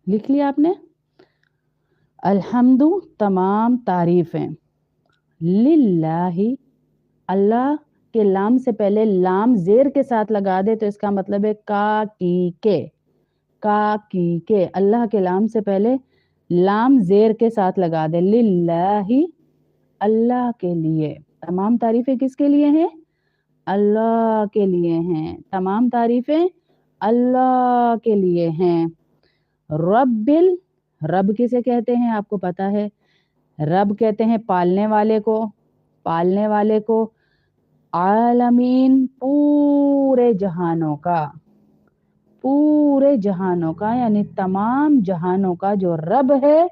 लिख लिया आपने। अल्हम्दु तमाम तारीफें, लिल्लाही अल्लाह के लाम से पहले लाम जेर के साथ लगा दे तो इसका मतलब है का के अल्लाह के लाम से पहले लाम जेर के साथ लगा दे, लिल्लाही अल्लाह के लिए। तमाम तारीफें किसके लिए हैं? अल्लाह के लिए हैं। तमाम तारीफें अल्लाह के लिए हैं। रब्बिल, रब किसे कहते हैं आपको पता है, रब कहते हैं पालने वाले को, पालने वाले को। आलमीन पूरे जहानों का, पूरे जहानों का यानी तमाम जहानों का जो रब है,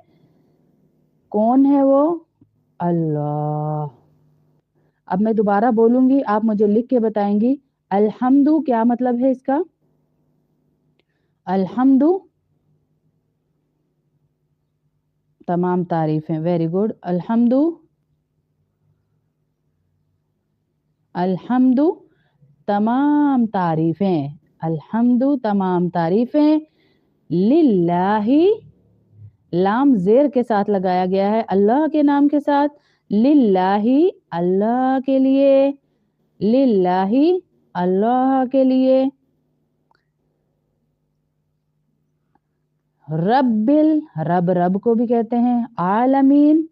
कौन है वो? अल्लाह। अब मैं दोबारा बोलूंगी, आप मुझे लिख के बताएंगी। अल्हम्दु क्या मतलब है इसका? अल्हम्दु तमाम तारीफें, वेरी गुड। अल्हम्दु, अल्हम्दु तमाम तारीफें, अल्हम्दु तमाम तारीफें, लिल्लाही लाम जेर के साथ लगाया गया है अल्लाह के नाम के साथ, लिल्लाही अल्लाह के लिए, लिल्लाही अल्लाह के लिए। रब्बिल, रब रब को भी कहते हैं, आलमीन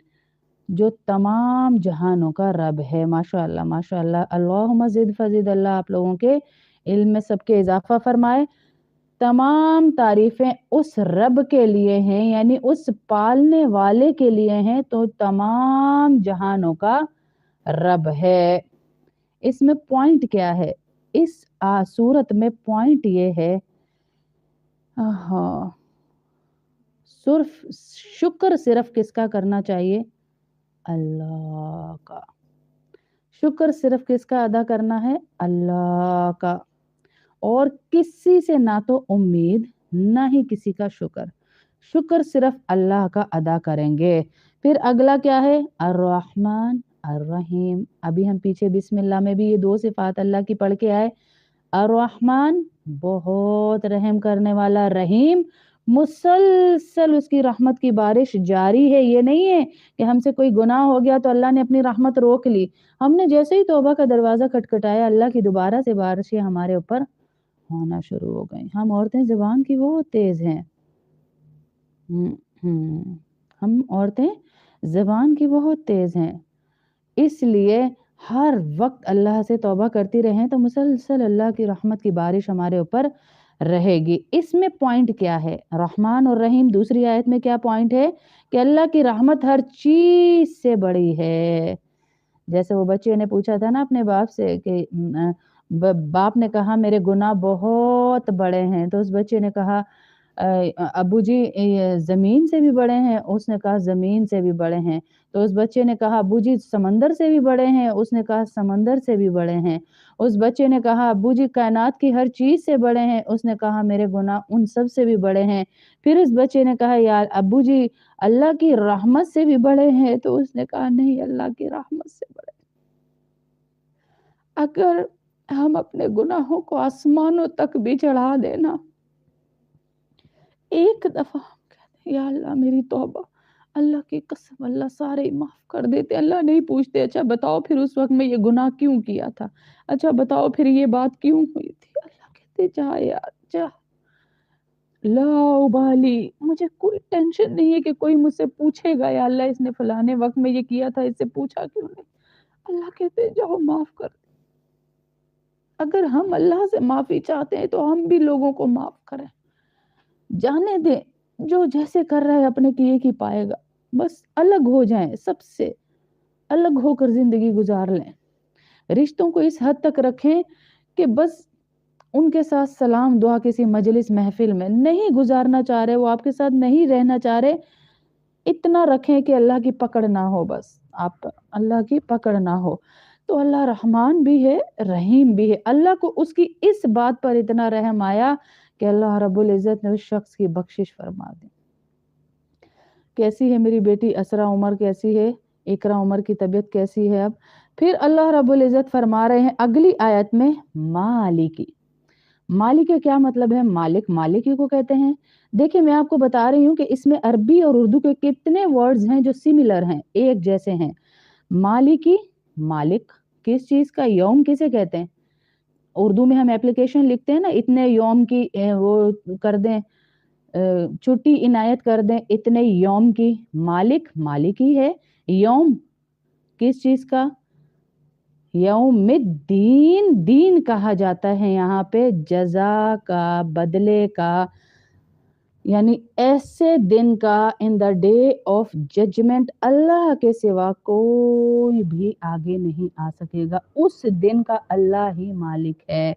जो तमाम जहानों का रब है। माशाअल्लाह माशाअल्लाह, अल्लाहुम्मा ज़िद फज़िद, अल्लाह आप लोगों के इल्म में सबके इजाफा फरमाए। तमाम तारीफें उस रब के लिए हैं यानी उस पालने वाले के लिए हैं, तो तमाम जहानों का रब है। इसमें पॉइंट क्या है? इस सूरत में पॉइंट ये है, हाँ, सिर्फ शुक्र सिर्फ किसका करना चाहिए? अल्लाह का। शुक्र सिर्फ किसका अदा करना है? अल्लाह का। और किसी से ना तो उम्मीद ना ही किसी का शुक्र, शुक्र सिर्फ अल्लाह का अदा करेंगे। फिर अगला क्या है? अर्रहमान अर्रहीम। अभी हम पीछे बिस्मिल्लाह में भी ये दो सिफात अल्लाह की पढ़ के आए। अर्रहमान बहुत रहम करने वाला, रहीम मुसलसल उसकी रहमत की बारिश जारी है। ये नहीं है कि हमसे कोई गुनाह हो गया तो अल्लाह ने अपनी रहमत रोक ली, हमने जैसे ही तौबा का दरवाजा खटखटाया अल्लाह की दोबारा से बारिशें हमारे ऊपर होना शुरू हो गई। हम औरतें ज़ुबान की बहुत तेज हैं। हम औरतें ज़ुबान की बहुत तेज हैं, इसलिए हर वक्त अल्लाह से तौबा करती रहें तो मुसलसल अल्लाह की रहमत की बारिश हमारे ऊपर रहेगी। इसमें पॉइंट क्या है? रहमान और रहीम दूसरी आयत में क्या पॉइंट है? कि अल्लाह की रहमत हर चीज से बड़ी है। जैसे वो बच्चे ने पूछा था ना अपने बाप से कि बाप ने कहा मेरे गुनाह बहुत बड़े हैं, तो उस बच्चे ने कहा अब्बू जी ये ज़मीन से भी बड़े हैं? उसने कहा ज़मीन से भी बड़े हैं। तो उस बच्चे ने कहा अब्बू जी समंदर से भी बड़े हैं? उसने कहा समंदर से भी बड़े हैं। उस बच्चे ने कहा अब्बू जी कायनात की हर चीज़ से बड़े हैं? उसने कहा मेरे गुनाह उन सब से भी बड़े हैं। फिर उस बच्चे ने कहा यार अब्बू जी अल्लाह की रहमत से भी बड़े हैं? तो उसने कहा नहीं, अल्लाह की रहमत से बड़े। अगर हम अपने गुनाहों को आसमानों तक भी चढ़ा देना, एक दफा हम कहते या अल्लाह मेरी तौबा, अल्लाह की कसम अल्लाह सारे ही माफ कर देते। अल्लाह नहीं पूछते अच्छा बताओ फिर उस वक्त में ये गुनाह क्यों किया था, अच्छा बताओ फिर ये बात क्यों हुई थी। अल्लाह कहते जा यार जा, ला उबाली, मुझे कोई टेंशन नहीं है कि कोई मुझसे पूछेगा या अल्लाह इसने फलाने वक्त में ये किया था, इससे पूछा क्यों नहीं। अल्लाह कहते जाओ माफ कर। अगर हम अल्लाह से माफी चाहते हैं तो हम भी लोगों को माफ करें, जाने दे जो जैसे कर रहा है अपने किए की पाएगा। बस अलग हो जाएं, सबसे अलग होकर जिंदगी गुजार लें। रिश्तों को इस हद तक रखें कि बस उनके साथ सलाम दुआ किसी मजलिस महफिल में नहीं गुजारना चाह रहे, वो आपके साथ नहीं रहना चाह रहे, इतना रखें कि अल्लाह की पकड़ ना हो, बस आप अल्लाह की पकड़ ना हो। तो अल्लाह रहमान भी है, रहीम भी है। अल्लाह को उसकी इस बात पर इतना रहम आया कि अल्लाह रब्बुल इज़्ज़त ने उस शख्स की बख्शिश फरमा दी। कैसी है मेरी बेटी असरा उमर, कैसी है इकरा उमर की तबीयत कैसी है? अब फिर अल्लाह रब्बुल इज़्ज़त फरमा रहे हैं अगली आयत में मालिकी, मालिक का क्या मतलब है? मालिक मालिक ही को कहते हैं। देखिए मैं आपको बता रही हूँ कि इसमें अरबी और उर्दू के कितने वर्ड्स हैं जो सिमिलर हैं, एक जैसे हैं। मालिकी, मालिक किस चीज का, यौम किसे कहते हैं? उर्दू में हम एप्लीकेशन लिखते हैं ना, इतने यौम की वो कर दें, छुट्टी इनायत कर दें इतने यौम की। मालिक मालिक ही है। यौम किस चीज का? यौमिद्दीन, दीन कहा जाता है यहाँ पे जजा का, बदले का, यानी ऐसे दिन का, in the day of judgement अल्लाह के सिवा कोई भी आगे नहीं आ सकेगा, उस दिन का अल्लाह ही मालिक है।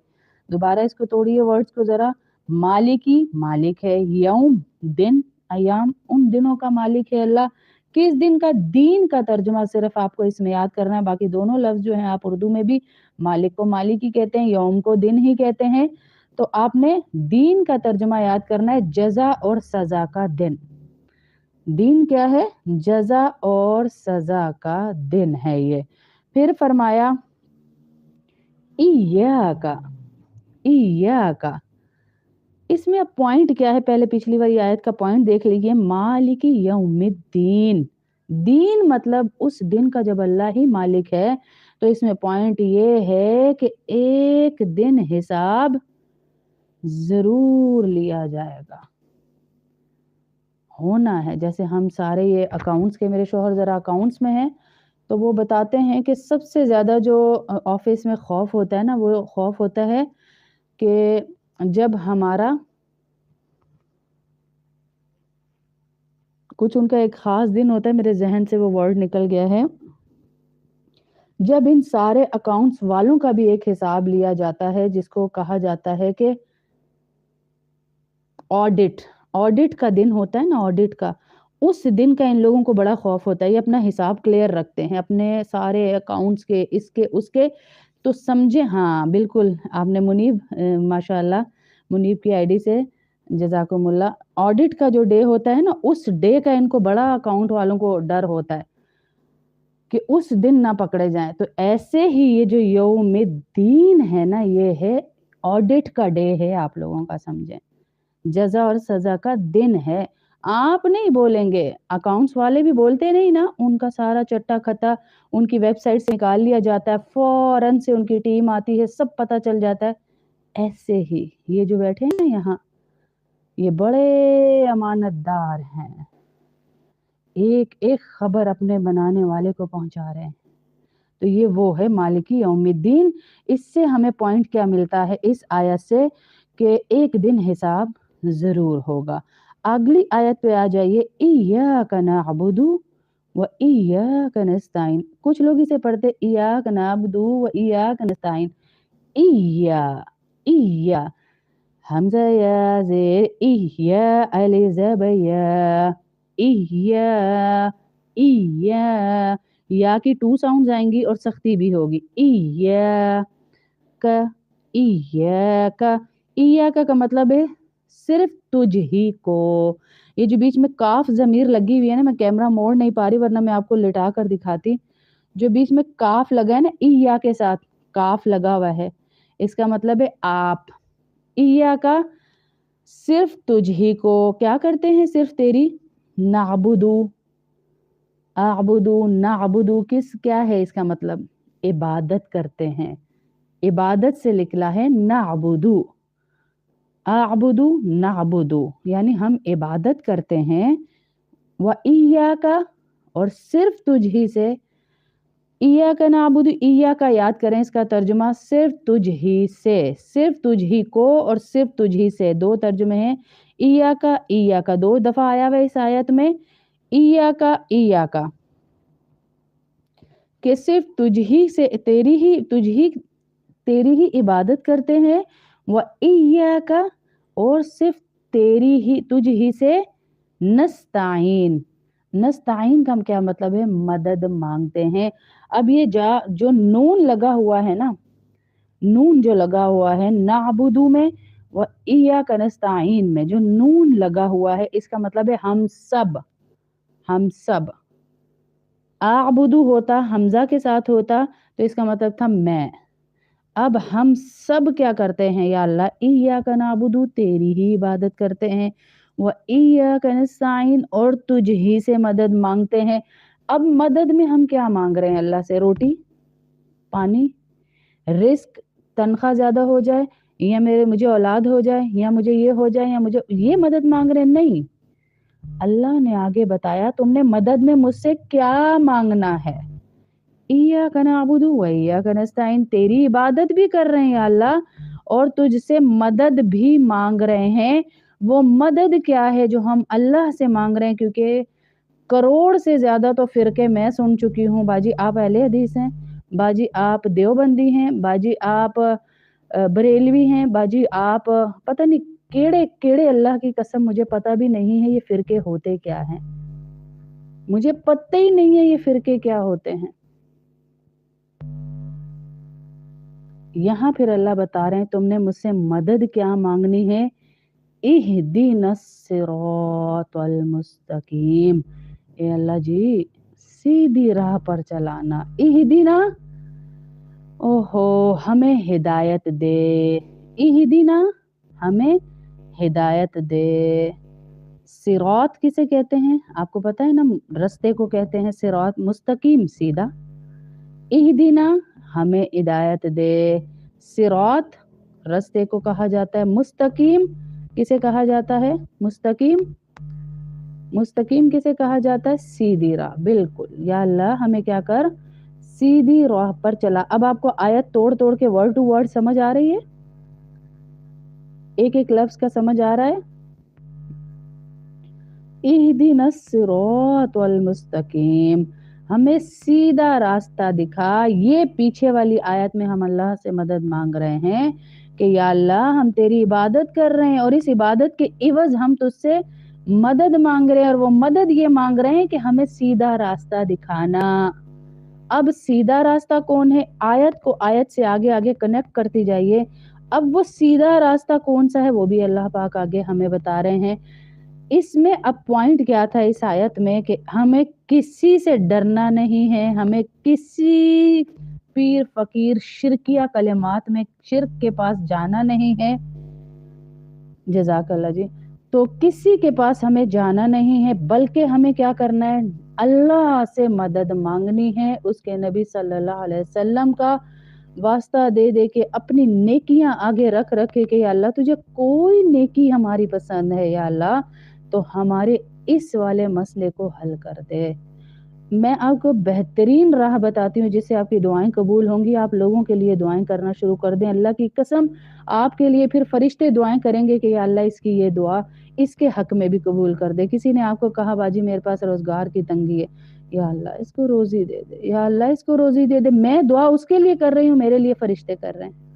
दोबारा इसको तोड़िए वर्ड्स को जरा। मालिकी मालिक है, यौम दिन, अयाम उन दिनों का मालिक है अल्लाह। किस दिन का? दीन का तर्जुमा सिर्फ आपको इसमें याद करना है, बाकी दोनों लफ्ज जो हैं आप उर्दू में भी मालिक को मालिक ही कहते हैं, यौम को दिन ही कहते हैं। तो आपने दीन का तर्जुमा याद करना है, जजा और सजा का दिन। दीन क्या है? जजा और सजा का दिन है ये। फिर फरमाया इय्याका, इय्याका, इसमें अब पॉइंट क्या है? पहले पिछली वाली आयत का पॉइंट देख लीजिए, मालिकी यौमिद्दीन, दीन मतलब उस दिन का जब अल्लाह ही मालिक है। तो इसमें पॉइंट ये है कि एक दिन हिसाब जरूर लिया जाएगा, होना है। जैसे हम सारे ये अकाउंट्स के, मेरे शोहर जरा अकाउंट्स में हैं, तो वो बताते हैं कि सबसे ज्यादा जो ऑफिस में खौफ होता है ना, वो खौफ होता है कि जब हमारा कुछ, उनका एक खास दिन होता है, मेरे जहन से वो वर्ड निकल गया है, जब इन सारे अकाउंट्स वालों का भी एक हिसाब लिया जाता है, जिसको कहा जाता है कि ऑडिट, ऑडिट का दिन होता है ना, ऑडिट का, उस दिन का इन लोगों को बड़ा खौफ होता है। ये अपना हिसाब क्लियर रखते हैं अपने सारे अकाउंट्स के, इसके उसके। तो समझे, हाँ बिल्कुल आपने मुनीब, माशाल्लाह मुनीब की आईडी से जजाकुमुल्लाह, ऑडिट का जो डे होता है ना, उस डे का इनको बड़ा अकाउंट वालों को डर होता है कि उस दिन ना पकड़े जाएं। तो ऐसे ही ये जो यौमिद्दीन है ना, ये है ऑडिट का डे है, आप लोगों का समझें, जजा और सजा का दिन है। आप नहीं बोलेंगे, अकाउंट्स वाले भी बोलते नहीं ना, उनका सारा चट्टा खट्टा उनकी वेबसाइट से निकाल लिया जाता है, फौरन से उनकी टीम आती है, सब पता चल जाता है। ऐसे ही ये जो बैठे हैं ना यहाँ, ये बड़े अमानतदार हैं, एक एक खबर अपने बनाने वाले को पहुंचा रहे हैं। तो ये वो है मालिकी यौमिद्दीन। इससे हमें पॉइंट क्या मिलता है इस आयत से, कि एक दिन हिसाब जरूर होगा। अगली आयत पे आ जाइए, इय्याका नअबुदु व इय्याका नस्ताइन। कुछ लोग इसे पढ़ते इय्याका नअबुदु व इय्याका नस्ताइन। इय्या, इय्या, हमजा या जेर, इय्या अलिफ ज़बर, इय्या, इय्या, या की 2 साउंड्स आएंगी और सख्ती भी होगी। इय्याका, इय्याका, इय्याका का मतलब है सिर्फ तुझ ही को। ये जो बीच में काफ जमीर लगी हुई है ना, मैं कैमरा मोड़ नहीं पा रही वरना मैं आपको लिटा कर दिखाती। जो बीच में काफ लगा है ना, इया के साथ काफ लगा हुआ है, इसका मतलब है आप। इया का सिर्फ तुझ ही को क्या करते हैं? सिर्फ तेरी। नाबुदू, आबुदू, नाबुदू किस, क्या है इसका मतलब? इबादत करते हैं, इबादत से निकला है नाबुदू। आबुदू नाबुदू यानी हम इबादत करते हैं। व इया का, और सिर्फ तुझ ही से। इया का नाबुदू, इया का याद करें, इसका तर्जुमा सिर्फ तुझ ही से, सिर्फ तुझ ही को और सिर्फ तुझ ही से, दो तर्जुमे हैं। इया का 2 दफा आया हुआ इस आयत में। इया का कि सिर्फ तुझ ही से, तेरी ही इबादत करते हैं। व इया का, और सिर्फ तेरी ही, तुझ ही से नस्ताइन। नस्ताइन का क्या मतलब है? मदद मांगते हैं। अब ये जो नून लगा हुआ है ना, नून जो लगा हुआ है नाबुदू में व इय्याका नस्ताइन में, जो नून लगा हुआ है, इसका मतलब है हम सब, हम सब। आबुदू होता हमजा के साथ होता तो इसका मतलब था मैं। अब हम सब क्या करते हैं या अल्लाह, इय्याका नअबुदु, तेरी ही इबादत करते हैं, व इय्याका नस्तईन, और तुझ ही से मदद मांगते हैं। अब मदद में हम क्या मांग रहे हैं अल्लाह से? रोटी, पानी, रिस्क, तनख्वाह ज्यादा हो जाए, या मुझे औलाद हो जाए, या मुझे ये हो जाए, या मुझे ये मदद मांग रहे हैं? नहीं, अल्लाह ने आगे बताया तुमने मदद में मुझसे क्या मांगना है। इय्याका नअबुदु व इय्याका नस्तईन, तेरी इबादत भी कर रहे हैं या अल्लाह, और तुझसे मदद भी मांग रहे हैं। वो मदद क्या है जो हम अल्लाह से मांग रहे हैं? क्योंकि करोड़ से ज्यादा तो फिरके मैं सुन चुकी हूँ। बाजी आप अहले हदीस हैं, बाजी आप देवबंदी हैं, बाजी आप बरेलवी हैं, बाजी आप पता नहीं केड़े केड़े, अल्लाह की कसम मुझे पता भी नहीं है ये फिरके होते क्या हैं, मुझे पता ही नहीं है ये फिरके क्या होते हैं। यहाँ फिर अल्लाह बता रहे हैं तुमने मुझसे मदद क्या मांगनी है। इहदिनस सिरातल मुस्तकीम, ए अल्लाह जी सीधी राह पर चलाना। इहदिना, ओहो हमें हिदायत दे, इहदिना हमें हिदायत दे। सिरात किसे कहते हैं आपको पता है ना? रास्ते को कहते हैं सिरात, मुस्तकीम सीधा। इहदिना हमें हिदायत दे, सिरात रास्ते को कहा जाता है, मुस्तकीम किसे कहा जाता है? मुस्तकीम, मुस्तकीम किसे कहा जाता है? सीधी राह। बिल्कुल या अल्लाह हमें क्या कर, सीधी राह पर चला। अब आपको आयत तोड़ तोड़ के वर्ड टू वर्ड समझ आ रही है, एक एक लफ्ज का समझ आ रहा है। इहदिनस सिरातल मुस्तकीम, हमें सीधा रास्ता दिखा। ये पीछे वाली आयत में हम अल्लाह से मदद मांग रहे हैं कि या अल्लाह हम तेरी इबादत कर रहे हैं और इस इबादत के इवज हम तुझसे मदद मांग रहे हैं, और वो मदद ये मांग रहे हैं कि हमें सीधा रास्ता दिखाना। अब सीधा रास्ता कौन है? आयत को आयत से आगे आगे कनेक्ट करती जाइए। अब वो सीधा रास्ता कौन सा है वो भी अल्लाह पाक आगे हमें बता रहे हैं। इसमें अब पॉइंट क्या था इस आयत में कि हमें किसी से डरना नहीं है, हमें किसी पीर फकीर शिरकिया कलिमात में शिरक के पास जाना नहीं है। जज़ाकल्लाह जी। तो किसी के पास हमें जाना नहीं है, बल्कि हमें क्या करना है? अल्लाह से मदद मांगनी है, उसके नबी सल्लल्लाहु अलैहि वसल्लम का वास्ता दे दे के, अपनी नेकियां आगे रख रख के या अल्लाह तुझे कोई नेकी हमारी पसंद है या अल्लाह, तो हमारे इस वाले मसले को हल कर दे। मैं आपको बेहतरीन राह बताती हूँ जिससे आपकी दुआएं कबूल होंगी। आप लोगों के लिए दुआएं करना शुरू कर दें, अल्लाह की कसम आपके लिए फिर फरिश्ते दुआएं करेंगे कि या अल्लाह इसकी ये दुआ इसके हक में भी कबूल कर दे। किसी ने आपको कहा बाजी मेरे पास रोजगार की तंगी है, या अल्लाह इसको रोजी दे दे, या अल्लाह इसको रोजी दे दे, मैं दुआ उसके लिए कर रही हूँ, मेरे लिए फरिश्ते कर रहे हैं।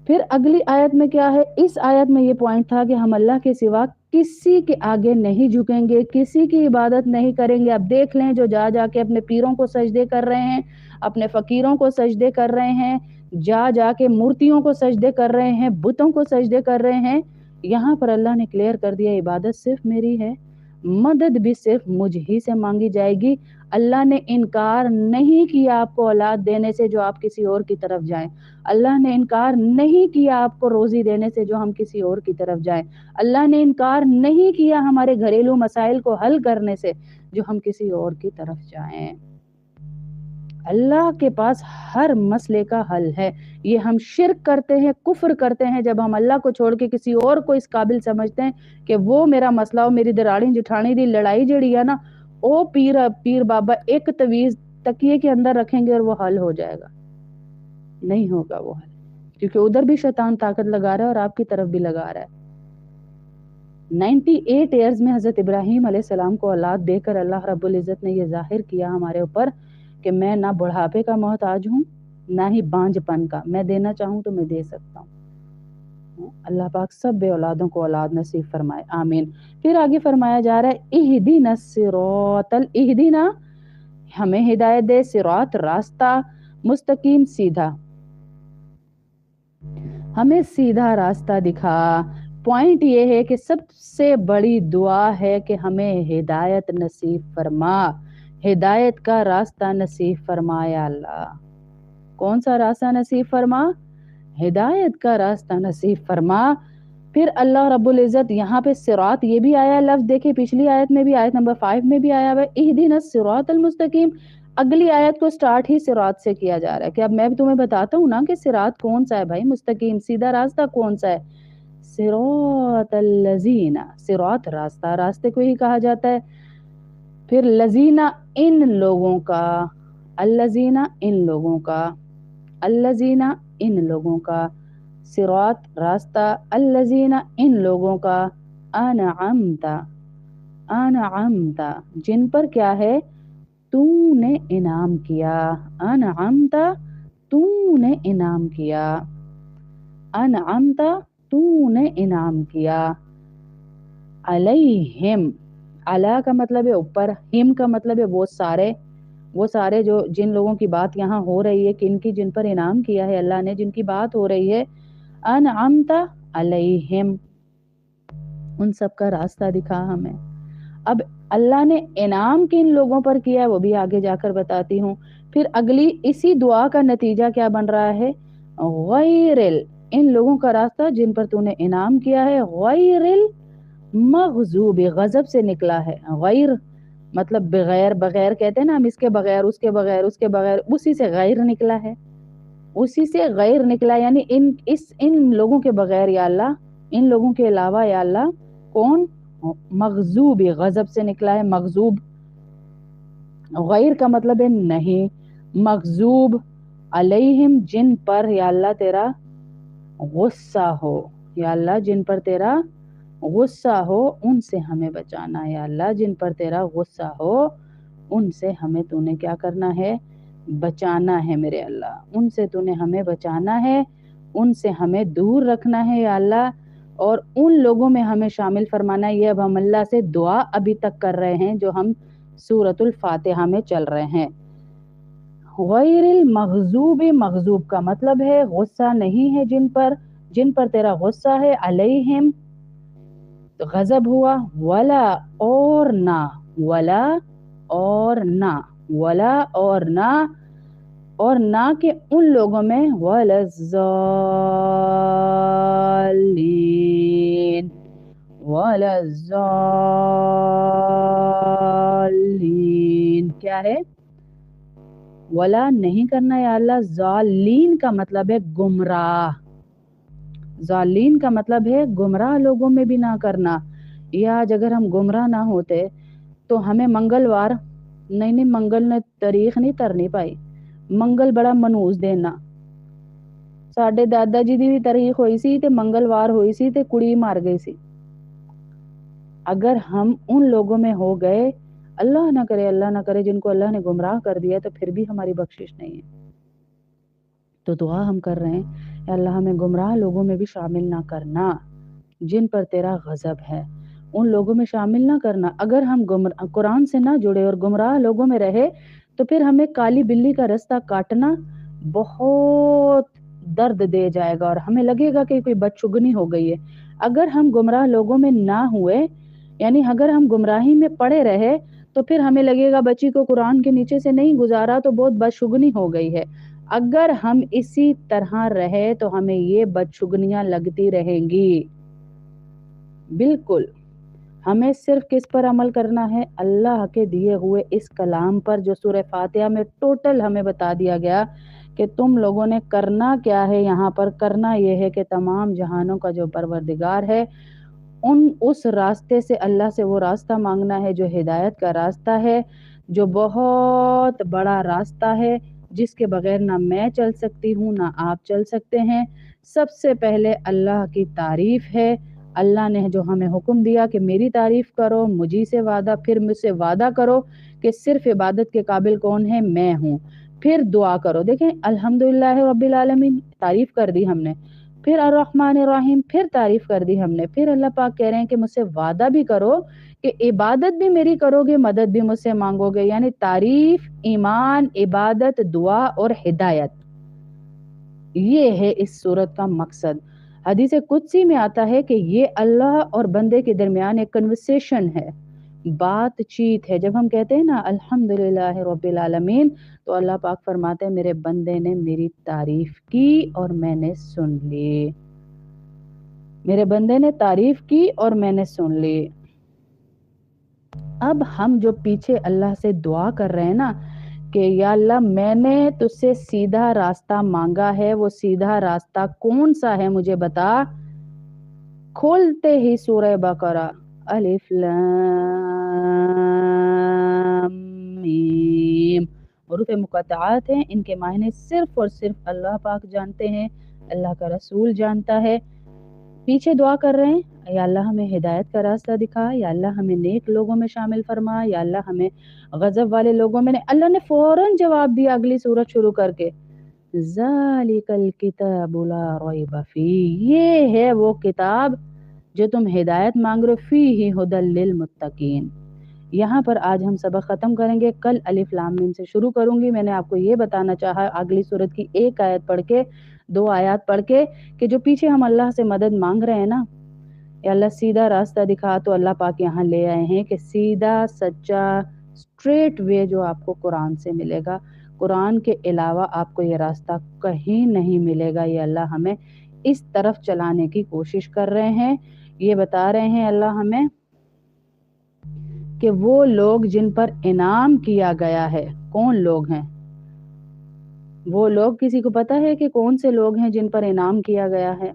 फिर अगली आयत में क्या है? इस आयत में ये पॉइंट था कि हम अल्लाह के सिवा किसी के आगे नहीं झुकेंगे, किसी की इबादत नहीं करेंगे। अब देख लें जो जा जाके अपने पीरों को सजदे कर रहे हैं, अपने फकीरों को सजदे कर रहे हैं, जा जाके मूर्तियों को सजदे कर रहे हैं, बुतों को सजदे कर रहे हैं। यहाँ पर अल्लाह ने क्लियर कर दिया इबादत सिर्फ मेरी है, मदद भी सिर्फ मुझ ही से मांगी जाएगी। अल्लाह ने इनकार नहीं किया आपको औलाद देने से जो आप किसी और की तरफ जाएं। अल्लाह ने इनकार नहीं किया आपको रोजी देने से जो हम किसी और की तरफ जाएं। अल्लाह ने इनकार नहीं किया हमारे घरेलू मसाइल को हल करने से जो हम किसी और की तरफ जाएं। अल्लाह के पास हर मसले का हल है। ये हम शिर्क करते हैं, कुफ्र करते हैं जब हम अल्लाह को छोड़ के किसी और को इस काबिल समझते हैं कि वो मेरा मसला हो, मेरी दराड़ी जिठानी दी लड़ाई जड़ी है ना, ओ पीर बाबा एक तवीज तकिए के अंदर रखेंगे और वो हल हो जाएगा। नहीं होगा वो हल, क्योंकि उधर भी शैतान ताकत लगा रहा है और आपकी तरफ भी लगा रहा है। 98 ईयर्स में हजरत इब्राहिम अलैहिस्सलाम को औलाद देकर अल्लाह रब्बुल इज्जत ने यह जाहिर किया हमारे ऊपर कि मैं ना बुढ़ापे का मोहताज हूँ ना ही बांझपन का, मैं देना चाहूँ तो मैं दे सकता हूँ। अल्लाह पाक सब बे औलादों को औलाद नसीब फरमाए, आमीन। फिर आगे फरमाया जा रहा है इहदिना सिरातल, इहदिना हमें हिदायत दे, सिरात रास्ता, मुस्तकीम सीधा, हमें सीधा रास्ता दिखा। पॉइंट ये है कि सबसे बड़ी दुआ है कि हमें हिदायत नसीब फरमा, हिदायत का रास्ता नसीब फरमाया अल्लाह। کون سا راستہ نصیب فرما؟ ہدایت کا راستہ نصیب فرما۔ پھر اللہ رب العزت یہاں پہ صراط یہ بھی آیا لفظ، دیکھیں پچھلی آیت میں بھی، آیت نمبر 5 میں بھی آیا ہے اہدنا الصراط المستقیم۔ اگلی آیت کو سٹارٹ ہی صراط سے کیا جا رہا ہے کہ اب میں بھی تمہیں بتاتا ہوں نا کہ صراط کون سا ہے بھائی، مستقیم سیدھا راستہ کون سا ہے؟ صراط الذین، صراط راستہ، راستے کو ہی کہا جاتا ہے۔ پھر لذین ان لوگوں کا، الذین ان لوگوں کا، الذین ان لوگوں کا، صراط راستہ، الذین ان لوگوں کا، انعمت، انعمت جن پر کیا ہے؟ تو نے انعام کیا، انعمت تو نے انعام کیا، انعمت تو نے انعام کیا، علیہم، علی کا مطلب ہے اوپر، ہم کا مطلب ہے وہ سارے جو جن لوگوں کی بات یہاں ہو رہی ہے، کن کی، جن پر انعام کیا ہے اللہ نے، جن کی بات ہو رہی ہے، انعمت علیہم، ان سب کا راستہ دکھا ہمیں۔ اب اللہ نے انعام کن لوگوں پر کیا ہے وہ بھی آگے جا کر بتاتی ہوں۔ پھر اگلی اسی دعا کا نتیجہ کیا بن رہا ہے؟ غیر ان لوگوں کا راستہ جن پر تو نے انعام کیا ہے، غیر المغضوب، غضب سے نکلا ہے، غیر مطلب بغیر، بغیر کہتے ہیں نا ہم، اس کے بغیر، اس کے بغیر، اس کے بغیر، اسی سے غیر نکلا ہے، اسی سے غیر نکلا، یعنی ان لوگوں کے بغیر یا اللہ، ان لوگوں کے علاوہ یا اللہ، کون؟ مغضوب، غضب سے نکلا ہے، مغضوب، غیر کا مطلب ہے نہیں، مغضوب علیہم جن پر یا اللہ تیرا غصہ ہو، یا اللہ جن پر تیرا غصہ ہو ان سے ہمیں بچانا ہے، یا اللہ جن پر تیرا غصہ ہو ان سے ہمیں تو نے کیا کرنا ہے؟ بچانا ہے میرے اللہ، ان سے تو نے ہمیں بچانا ہے، ان سے ہمیں دور رکھنا ہے یا اللہ، اور ان لوگوں میں ہمیں شامل فرمانا ہے۔ یہ اب ہم اللہ سے دعا ابھی تک کر رہے ہیں جو ہم سورۃ الفاتحہ میں چل رہے ہیں۔ غیر المغضوب، مغضوب کا مطلب ہے غصہ نہیں ہے جن پر تیرا غصہ ہے، علیہم غضب ہوا، ولا اور نہ، ولا اور نہ، ولا اور نہ، اور نہ کہ ان لوگوں میں، ولا الضالین، ولا الضالین کیا ہے؟ ولا نہیں کرنا یا اللہ، ضالین کا مطلب ہے گمراہ، ضالین کا مطلب ہے گمراہ لوگوں میں بھی نہ کرنا۔ یا آج اگر ہم گمراہ نہ ہوتے تو ہمیں منگلوار نہیں منگل نے تاریخ نہیں ترنی پائی، منگل بڑا منوس دینا، ساڈے دادا جی دی بھی تاریخ ہوئی سی تے منگلوار ہوئی سی تے کڑی مار گئی سی۔ اگر ہم ان لوگوں میں ہو گئے، اللہ نہ کرے جن کو اللہ نے گمراہ کر دیا، تو پھر بھی ہماری بخشش نہیں ہے۔ تو دعا ہم کر رہے ہیں، اے اللہ ہمیں گمراہ لوگوں میں بھی شامل نہ کرنا جن پر تیرا غضب ہے، ان لوگوں میں شامل نہ کرنا۔ اگر ہم قرآن سے نہ جڑے اور گمراہ لوگوں میں رہے تو پھر ہمیں کالی بلی کا رستہ کاٹنا بہت درد دے جائے گا اور ہمیں لگے گا کہ کوئی بدشگنی ہو گئی ہے۔ اگر ہم گمراہ لوگوں میں نہ ہوئے، یعنی اگر ہم گمراہی میں پڑے رہے تو پھر ہمیں لگے گا بچی کو قرآن کے نیچے سے نہیں گزارا تو بہت بدشگنی ہو گئی ہے۔ اگر ہم اسی طرح رہے تو ہمیں یہ بدشگنیاں لگتی رہیں گی۔ بالکل ہمیں صرف کس پر عمل کرنا ہے؟ اللہ کے دیے ہوئے اس کلام پر جو سورہ فاتحہ میں ٹوٹل ہمیں بتا دیا گیا کہ تم لوگوں نے کرنا کیا ہے۔ یہاں پر کرنا یہ ہے کہ تمام جہانوں کا جو پروردگار ہے اس راستے سے اللہ سے وہ راستہ مانگنا ہے جو ہدایت کا راستہ ہے، جو بہت بڑا راستہ ہے، جس کے بغیر نہ میں چل سکتی ہوں نہ آپ چل سکتے ہیں۔ سب سے پہلے اللہ کی تعریف ہے، اللہ نے جو ہمیں حکم دیا کہ میری تعریف کرو، مجھے سے وعدہ، پھر مجھ سے وعدہ کرو کہ صرف عبادت کے قابل کون ہے؟ میں ہوں، پھر دعا کرو۔ دیکھیں الحمدللہ رب العالمین تعریف کر دی ہم نے، پھر الرحمن الرحیم پھر تعریف کر دی ہم نے، پھر اللہ پاک کہہ رہے ہیں کہ مجھ سے وعدہ بھی کرو کہ عبادت بھی میری کرو گے، مدد بھی مجھ سے مانگو گے، یعنی تعریف، ایمان، عبادت، دعا اور ہدایت، یہ ہے اس سورت کا مقصد۔ حدیث قدسی میں آتا ہے کہ یہ اللہ اور بندے کے درمیان ایک کنورسیشن ہے، بات چیت ہے. جب ہم کہتے ہیں نا الحمدللہ رب العالمین تو اللہ پاک فرماتے ہیں میرے بندے نے میری تعریف کی اور میں نے سن لی. میرے بندے نے تعریف کی اور میں نے سن لی. اب ہم جو پیچھے اللہ سے دعا کر رہے ہیں نا کہ یا اللہ میں نے تجھ سے سیدھا راستہ مانگا ہے, وہ سیدھا راستہ کون سا ہے مجھے بتا. کھولتے ہی سورہ بقرہ الف لام میم, حروف مقطعات ہیں, ان کے معنی صرف اور صرف اللہ پاک جانتے ہیں, اللہ کا رسول جانتا ہے. پیچھے دعا کر رہے ہیں یا اللہ ہمیں ہدایت کا راستہ دکھا, یا اللہ ہمیں نیک لوگوں میں شامل فرما, یا اللہ ہمیں غضب والے لوگوں میں. اللہ نے فوراً جواب دیا اگلی سورت شروع کر کے ذالک الکتاب لا ریب فیہ, یہ ہے وہ کتاب جو تم ہدایت مانگ رہے, فیہ ھدی للمتقین. یہاں پر آج ہم سبق ختم کریں گے, کل الف لام میم سے شروع کروں گی. میں نے آپ کو یہ بتانا چاہا اگلی سورت کی ایک آیت پڑھ کے, 2 آیات پڑھ کے, کہ جو پیچھے ہم اللہ سے مدد مانگ رہے ہیں نا, یا اللہ سیدھا راستہ دکھا, تو اللہ پاک یہاں لے آئے ہیں کہ سیدھا سچا اسٹریٹ وے جو آپ کو قرآن سے ملے گا, قرآن کے علاوہ آپ کو یہ راستہ کہیں نہیں ملے گا. یہ اللہ ہمیں اس طرف چلانے کی کوشش کر رہے ہیں. یہ بتا رہے ہیں اللہ ہمیں کہ وہ لوگ جن پر انعام کیا گیا ہے, کون لوگ ہیں وہ لوگ؟ کسی کو پتا ہے کہ کون سے لوگ ہیں جن پر انعام کیا گیا ہے؟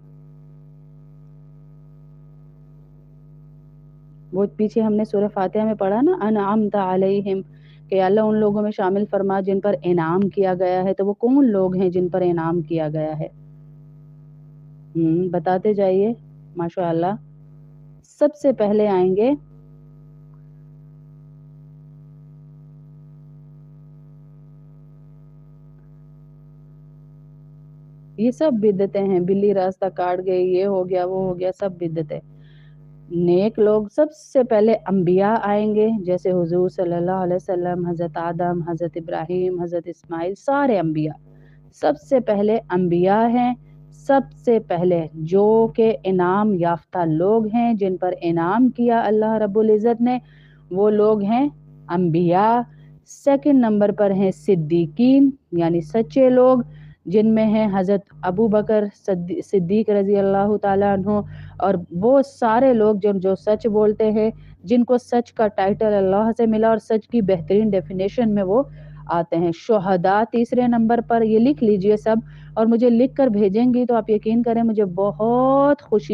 وہ پیچھے ہم نے سورہ فاتحہ میں پڑھا نا انعمت علیہم, کہ اللہ ان لوگوں میں شامل فرما جن پر انعام کیا گیا ہے. تو وہ کون لوگ ہیں جن پر انعام کیا گیا ہے؟ بتاتے جائیے. ماشاء اللہ. سب سے پہلے آئیں گے یہ سب بدعتیں ہیں, بلی راستہ کاٹ گئی, یہ ہو گیا وہ ہو گیا, سب بدعتیں. نیک لوگ سب سے پہلے انبیاء آئیں گے, جیسے حضور صلی اللہ علیہ وسلم, حضرت آدم, حضرت ابراہیم, حضرت اسماعیل, سارے انبیاء. سب سے پہلے انبیاء ہیں, سب سے پہلے جو کہ انعام یافتہ لوگ ہیں, جن پر انعام کیا اللہ رب العزت نے, وہ لوگ ہیں انبیاء. سیکنڈ نمبر پر ہیں صدیقین, یعنی سچے لوگ, جن میں ہیں حضرت ابو بکر صدیق رضی اللہ تعالیٰ عنہ, اور وہ سارے لوگ جو سچ بولتے ہیں, جن کو سچ کا ٹائٹل اللہ سے ملا اور سچ کی بہترین ڈیفینیشن میں وہ آتے ہیں. شہداء تیسرے نمبر پر, یہ لکھ لیجئے سب, اور مجھے لکھ کر بھیجیں گی تو آپ یقین کریں مجھے بہت خوشی